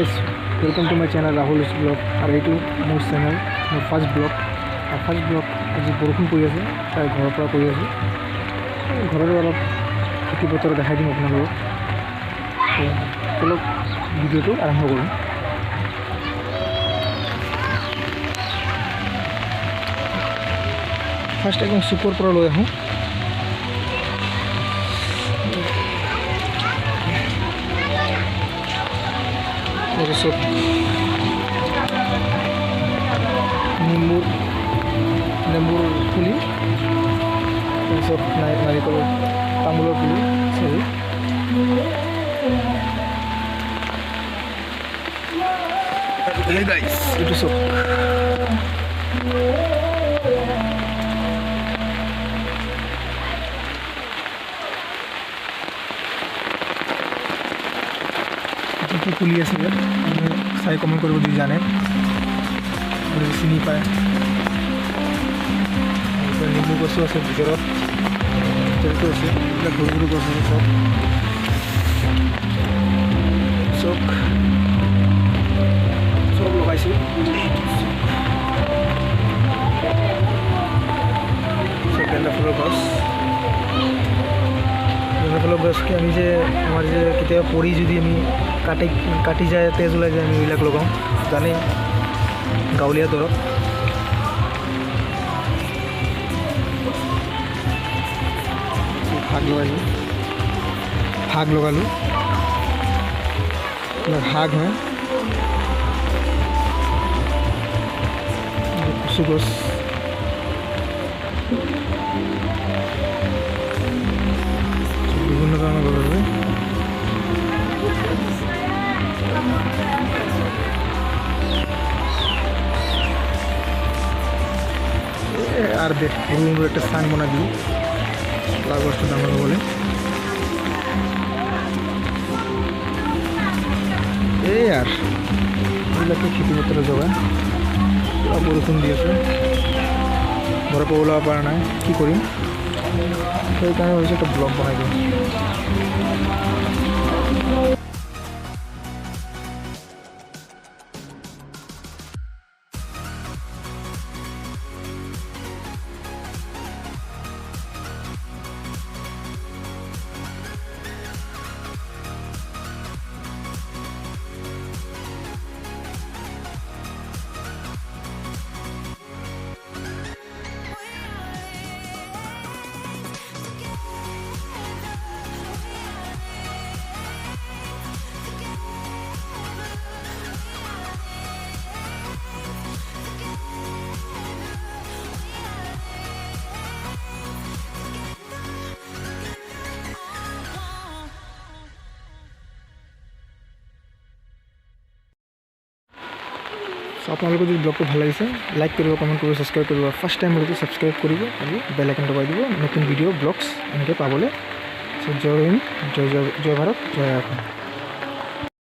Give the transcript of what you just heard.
guys, welcome to my channel Rahul's vlog. और ये मोर channel more first blog आज बरखुण परि आछे ताई घर पर करि आछो घरर अलप खेति पथर देखाई दिम आपनालोक चलक भिडिओটো आरम्भ करूँ। फार्स्ट एकदम सुपर पर लै आहूँ सब नेम्बुर पुलि सब नारिकल तामुलर पुलि सरी गाइस ये सब কি পুলি আছে ইয়াত চাই কমেণ্ট কৰিব যদি জানে চিনি পায়। নেমু গছো আছে ভিতৰত আছে এইবিলাক সৰু সৰু গছ আছে চব চব লগাইছোঁ। গেন্দা ফুলৰ গছ গছকে আমি যে আমার যে কেতিয়াবা পৰি যদি আমি কাটি যায় তেজ ওলাই যায় আমি এইবিলাক লগাওঁ জানেই গাঁৱলীয়া দৰৱ। শাক লগালোঁ শাক হয় কচু গছ বিভিন্ন ধৰণৰ গছ আছে। আর দেখ পুরো একটা স্থান বনা দিই লাউ গাছটা দাঁড়ানো বলে এই আর এগুলোকে খেতিপত্র জোগায় বরখুণ দিয়েছে ঘরে ওলাব পারা নাই কি করি সেই কারণে হয়েছে একটা ব্লগ বানাই দিই। আপোনালোকৰ যদি ব্লগটো ভাল লাগিছে লাইক কৰিব কমেণ্ট কৰিব ছাবস্ক্ৰাইব কৰিব ফাৰ্ষ্ট টাইম হ'লে ছাবস্ক্ৰাইব কৰিব আৰু বেল আইকন দবাই দিব নতুন ভিডিঅ' ব্লগছ এনেকৈ পাবলৈ। জয় হিন্দ জয় ভাৰত জয় অসম।